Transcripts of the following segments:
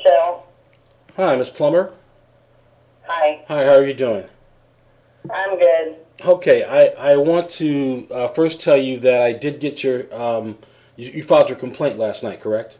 Michelle. Hi, Miss Plummer. Hi. Hi, how are you doing? I'm good. Okay, I want to first tell you that I did get you filed your complaint last night, correct?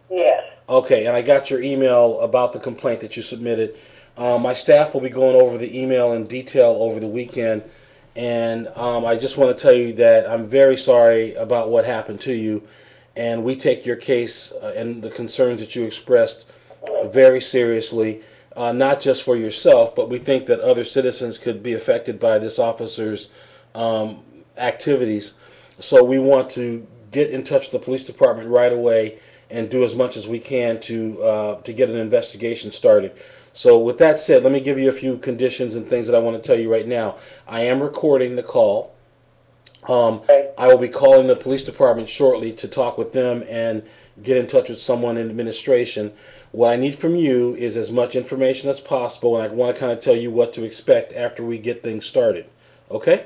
Yes. Okay, and I got your email about the complaint that you submitted. My staff will be going over the email in detail over the weekend, and I just want to tell you that I'm very sorry about what happened to you, and we take your case and the concerns that you expressed very seriously, not just for yourself, but we think that other citizens could be affected by this officer's um, activities. So we want to get in touch with the police department right away and do as much as we can to get an investigation started. So with that said, let me give you a few conditions and things that I want to tell you right now. I am recording the call. Okay. I will be calling the police department shortly to talk with them and get in touch with someone in administration. What I need from you is as much information as possible, and I want to kind of tell you what to expect after we get things started. Okay?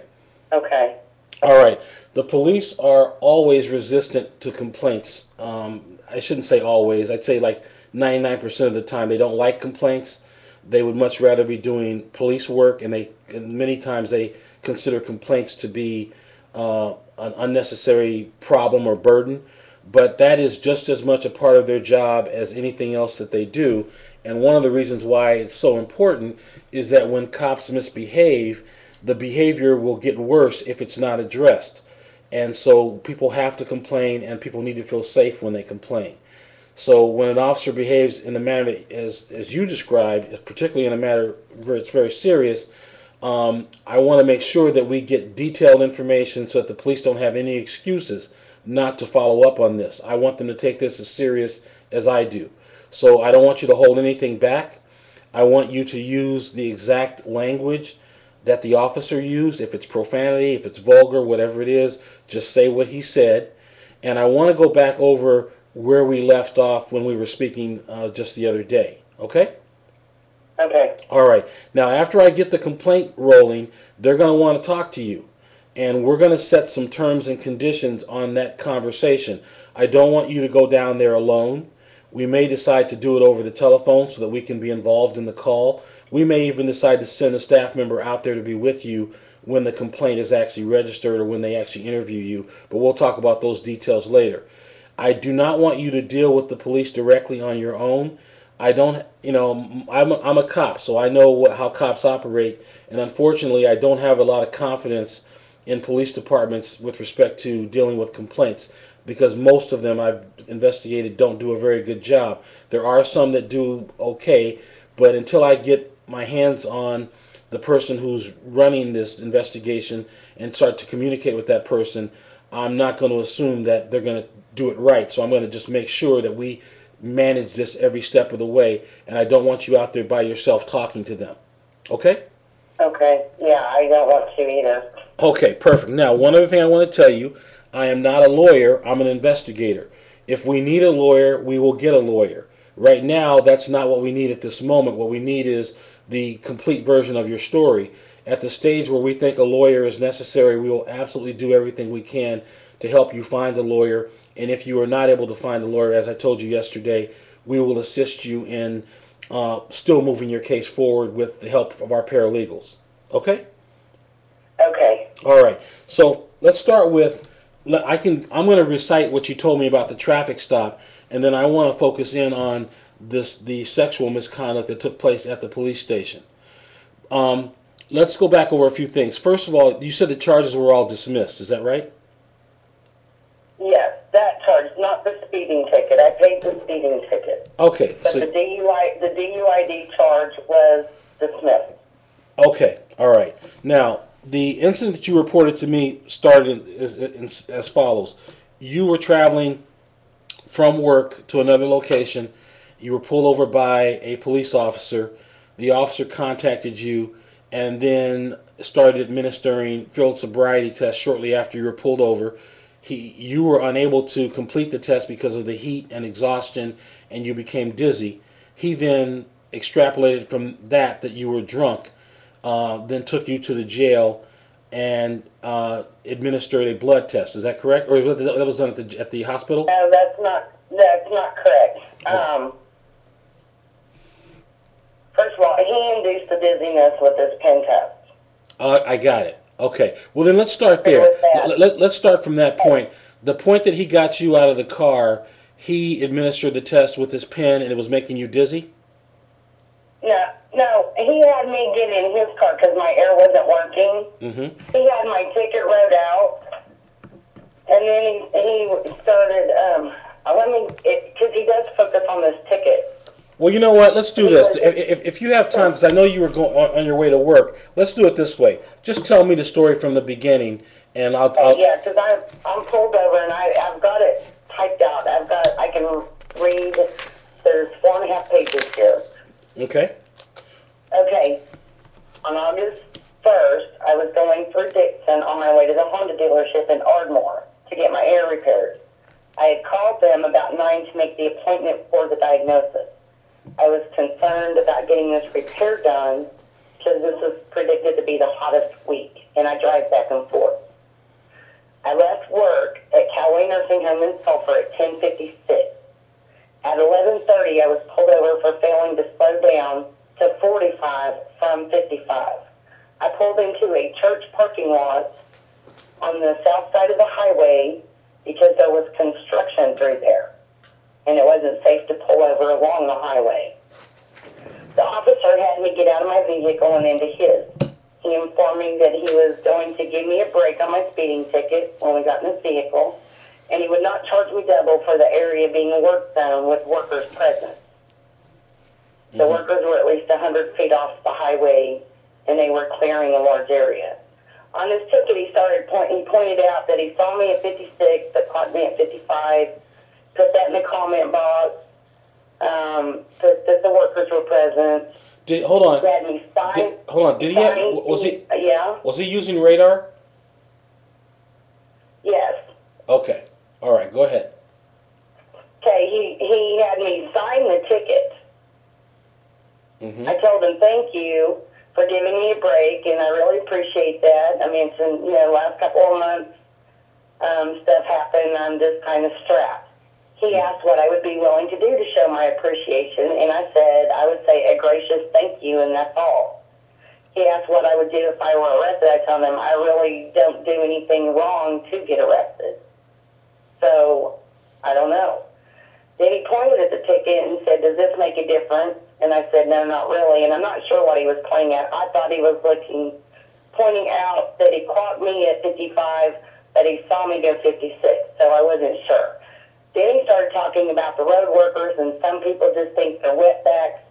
Okay. All right. The police are always resistant to complaints. I shouldn't say always. I'd say like 99% of the time they don't like complaints. They would much rather be doing police work, and many times they consider complaints to be an unnecessary problem or burden. But that is just as much a part of their job as anything else that they do. And one of the reasons why it's so important is that when cops misbehave, the behavior will get worse if it's not addressed. And so people have to complain, and people need to feel safe when they complain. So when an officer behaves in the manner that, as you described, particularly in a matter where it's very serious, I want to make sure that we get detailed information so that the police don't have any excuses not to follow up on this. I want them to take this as serious as I do. So I don't want you to hold anything back. I want you to use the exact language that the officer used. If it's profanity, if it's vulgar, whatever it is, just say what he said. And I want to go back over where we left off when we were speaking just the other day. Okay? Okay. All right. Now, after I get the complaint rolling, they're going to want to talk to you. And we're going to set some terms and conditions on that conversation. I don't want you to go down there alone. We may decide to do it over the telephone so that we can be involved in the call. We may even decide to send a staff member out there to be with you when the complaint is actually registered or when they actually interview you. But we'll talk about those details later. I do not want you to deal with the police directly on your own. I don't, I'm a cop, so I know how cops operate. And unfortunately, I don't have a lot of confidence in police departments with respect to dealing with complaints, because most of them I've investigated don't do a very good job. There are some that do okay, but until I get my hands on the person who's running this investigation and start to communicate with that person, I'm not going to assume that they're going to do it right. So I'm going to just make sure that we manage this every step of the way, and I don't want you out there by yourself talking to them. Okay? Okay. Yeah, I don't want to either. Okay, perfect. Now, one other thing I want to tell you, I am not a lawyer, I'm an investigator. If we need a lawyer, we will get a lawyer. Right now, that's not what we need at this moment. What we need is the complete version of your story. At the stage where we think a lawyer is necessary, we will absolutely do everything we can to help you find a lawyer. And if you are not able to find a lawyer, as I told you yesterday, we will assist you in still moving your case forward with the help of our paralegals. Okay? Okay. All right. So let's start with I'm going to recite what you told me about the traffic stop, and then I want to focus in on the sexual misconduct that took place at the police station. Let's go back over a few things. First of all, you said the charges were all dismissed. Is that right? Yes, that charge, not the speeding ticket. I paid the speeding ticket. Okay. But So the DUID charge was dismissed. okay. All right. Now, the incident that you reported to me started as follows. You were traveling from work to another location. You were pulled over by a police officer. The officer contacted you and then started administering field sobriety tests shortly after you were pulled over. You were unable to complete the test because of the heat and exhaustion, and you became dizzy. He then extrapolated from that you were drunk, then took you to the jail and administered a blood test. Is that correct? Or that was done at the hospital? No, that's not correct. First of all, he induced the dizziness with his pen test. I got it. Okay. Well, then let's start It there. was bad. Let's start from that point. The point that he got you out of the car, he administered the test with his pen, and it was making you dizzy? No, he had me get in his car because my air wasn't working. Mm-hmm. He had my ticket wrote out, and then he started, because he does focus on this ticket. Well, you know what? Let's do this. If you have time, because I know you were going on your way to work, let's do it this way. Just tell me the story from the beginning, and I'll Yeah, because I'm pulled over, and I've got it typed out. I can read. There's 4.5 pages here. Okay. Okay. On August 1st, I was going through Dickson on my way to the Honda dealership in Ardmore to get my air repaired. I had called them about 9 to make the appointment for the diagnosis. I was concerned about getting this repair done because this is predicted to be the hottest week, and I drive back and forth. I left work at Callaway Nursing Home in Sulphur at 10:56. At 11:30, I was pulled over for failing to slow down to 45 from 55. I pulled into a church parking lot on the south side of the highway because there was construction through there, and it wasn't safe to pull over along the highway. The officer had me get out of my vehicle and into his. He informed me that he was going to give me a break on my speeding ticket when we got in his vehicle, and he would not charge me double for the area being a work zone with workers present. The workers were at least 100 feet off the highway, and they were clearing a large area. On his ticket, he pointed out that he saw me at 56, but caught me at 55, put that in the comment box, put that the workers were present. Hold on. He had me sign. Was he using radar? Yes. Okay. All right. Go ahead. Okay. He had me sign the ticket. Mm-hmm. I told him thank you for giving me a break, and I really appreciate that. I mean, it's in, last couple of months, stuff happened. I'm just kind of strapped. He asked what I would be willing to do to show my appreciation, and I said I would say a gracious thank you, and that's all. He asked what I would do if I were arrested. I told him I really don't do anything wrong to get arrested. So, I don't know. Then he pointed at the ticket and said, does this make a difference? And I said, no, not really, and I'm not sure what he was pointing at. I thought he was pointing out that he caught me at 55, but he saw me go 56, so I wasn't sure. Then he started talking about the road workers, and some people just think they're wetbacks,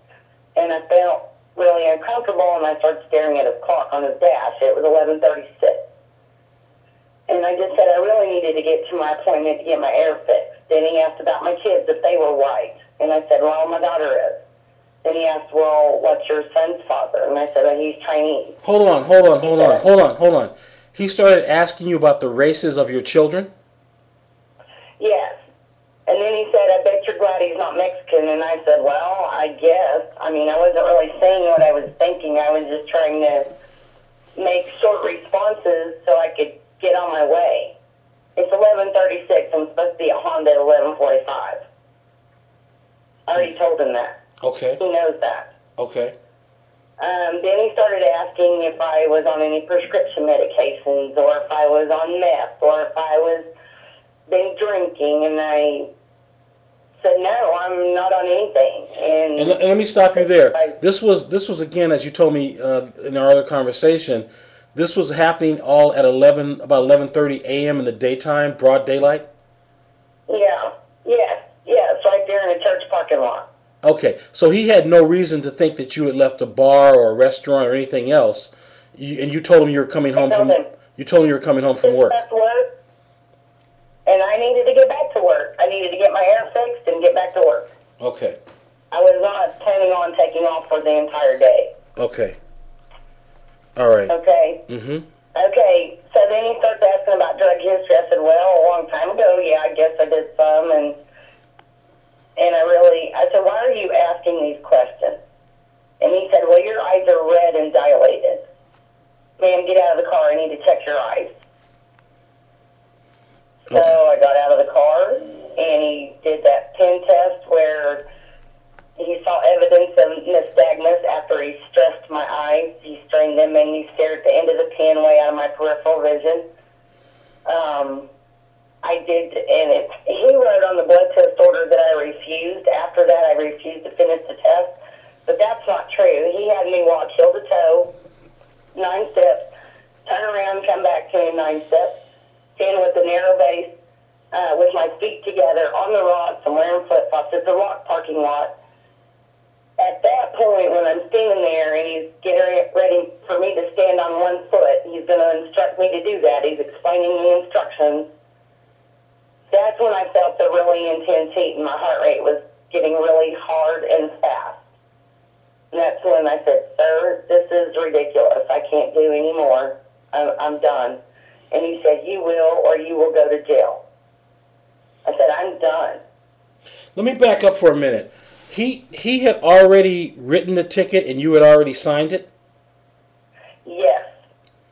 and I felt really uncomfortable, and I started staring at his clock on his dash. It was 11:36. And I just said I really needed to get to my appointment to get my air fixed. Then he asked about my kids, if they were white, and I said, well, my daughter is. Then he asked, well, what's your son's father? And I said, well, he's Chinese. Hold on. He started asking you about the races of your children? Yes. And then he said, I bet you're glad he's not Mexican. And I said, well, I guess. I mean, I wasn't really saying what I was thinking. I was just trying to make short responses so I could get on my way. It's 11:36. I'm supposed to be at Honda at 11:45. I already told him that. Okay. He knows that. Okay. Then he started asking if I was on any prescription medications, or if I was on meth, or if I was been drinking, and I said, no, I'm not on anything. And let me stop you there. This was again, as you told me in our other conversation, this was happening all at about 11:30 a.m. in the daytime, broad daylight? Yes, right there in a church parking lot. Okay, so he had no reason to think that you had left a bar or a restaurant or anything else, and you told him you were coming home from work. That's work, and I needed to get back to work. I needed to get my air fixed and get back to work. Okay. I was not planning on taking off for the entire day. Okay. All right. Okay. Mm-hmm. Okay, so then he starts asking about drug history. I said, well, a long time ago, yeah, I guess I did some, and I said, why are you asking these questions? And he said, well, your eyes are red and dilated. Ma'am, get out of the car. I need to check your eyes. So I got out of the car, and he did that pen test where he saw evidence of nystagmus he stressed my eyes. He strained them, and he stared at the end of the pen way out of my peripheral vision. I did, and he wrote on the blood test order that I refused. After that, I refused to finish the test. But that's not true. He had me walk heel to toe, 9 steps, turn around, come back to me 9 steps, stand with a narrow base, with my feet together on the rocks. I'm wearing flip-flops. It's a rock parking lot. At that point, when I'm standing there and he's getting ready for me to stand on one foot, he's going to instruct me to do that. He's explaining the instructions. That's when I felt the really intense heat, and my heart rate was getting really hard and fast. And that's when I said, "Sir, this is ridiculous. I can't do any more. I'm done." And he said, "You will, or you will go to jail." I said, "I'm done." Let me back up for a minute. He had already written the ticket and you had already signed it? Yes,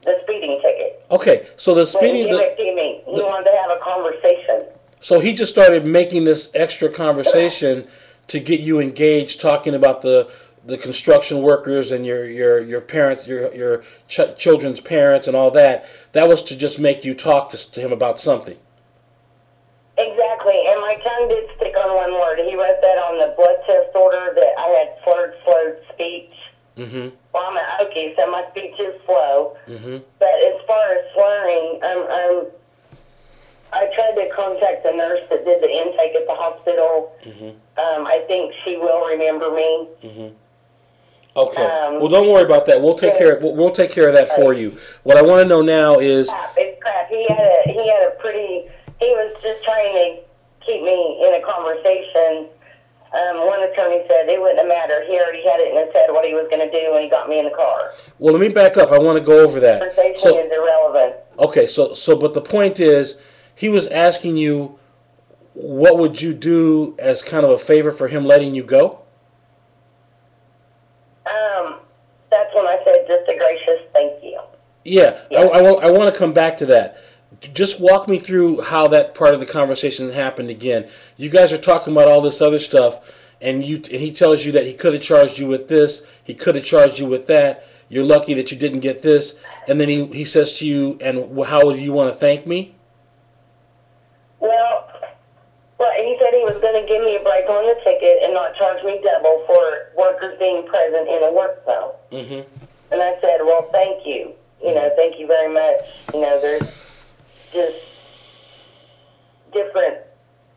the speeding ticket. Okay, so the speeding... He gave it to me. He wanted to have a conversation. So he just started making this extra conversation to get you engaged, talking about the construction workers and your parents, your children's parents and all that. That was to just make you talk to him about something. Exactly, and my tongue did stick on one word. He wrote that on the blood test order that I had slurred speech. Mm-hmm. Well, I'm an Okie, so my speech is slow. Mm-hmm. But as far as slurring, I tried to contact the nurse that did the intake at the hospital. Mm-hmm. I think she will remember me. Mm-hmm. Okay. Well, don't worry about that. We'll take care. We'll take care of that for you. What I want to know now is... It's crap. He had a pretty... He was just trying to keep me in a conversation. One attorney said it wouldn't matter. He already had it in his head what he was going to do when he got me in the car. Well, let me back up. I want to go over that. Conversation is irrelevant. Okay, but the point is, he was asking you, what would you do as kind of a favor for him letting you go? That's when I said just a gracious thank you. Yeah. I want to come back to that. Just walk me through how that part of the conversation happened again. You guys are talking about all this other stuff, and he tells you that he could have charged you with this, he could have charged you with that. You're lucky that you didn't get this, and then he says to you, "And how would you want to thank me?" Well, he said he was going to give me a break on the ticket and not charge me double for workers being present in a work zone. Mm-hmm. And I said, "Well, thank you. Thank you very much. There's just different,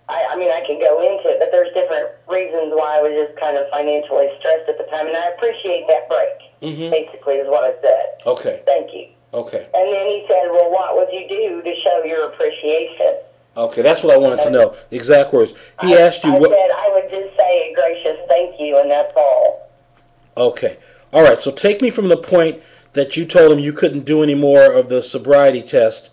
I can go into it, but there's different reasons why I was just kind of financially stressed at the time, and I appreciate that break," basically is what I said. Okay. Thank you. Okay. And then he said, "Well, what would you do to show your appreciation?" Okay, that's what I wanted to know. The exact words. He asked you what... I said I would just say a gracious thank you, and that's all. Okay. All right, so take me from the point that you told him you couldn't do any more of the sobriety test.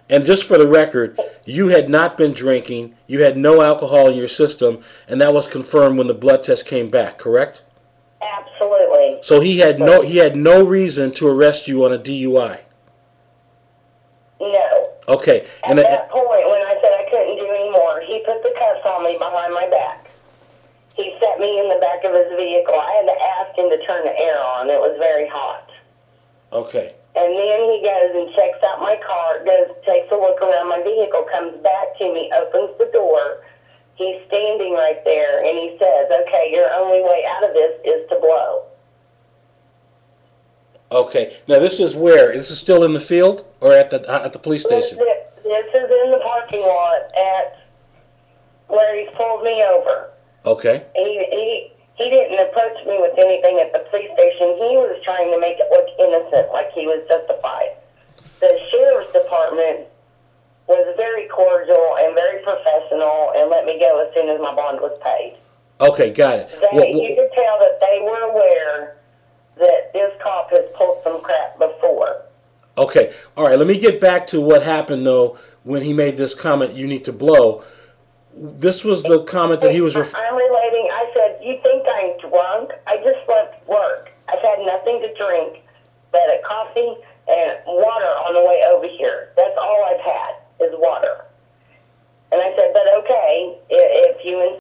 And just for the record, you had not been drinking, you had no alcohol in your system, and that was confirmed when the blood test came back, correct? Absolutely. So he had no reason to arrest you on a DUI. No. Okay. At that point, when I said I couldn't do any more, he put the cuffs on me behind my back. He set me in the back of his vehicle. I had to ask him to turn the air on. It was very hot. Okay. And then he goes and checks out my car, takes a look around my vehicle, comes back to me, opens the door. He's standing right there, and he says, "Okay, your only way out of this is to blow." Okay. Now this is where? This is still in the field or at the police station? This is in the parking lot at where he's pulled me over. Okay. He didn't approach me with anything at the police station. He was trying to make it look innocent, like he was justified. The sheriff's department was very cordial and very professional and let me go as soon as my bond was paid. Okay, got it. You could tell that they were aware that this cop has pulled some crap before. Okay, all right, let me get back to what happened, though, when he made this comment, "You need to blow." This was the comment that he was... I'm relating. I said, "You think I'm drunk? I just left work. I've had nothing to drink but a coffee and water on the way over here. That's all I've had is water." And I said, "But okay, if you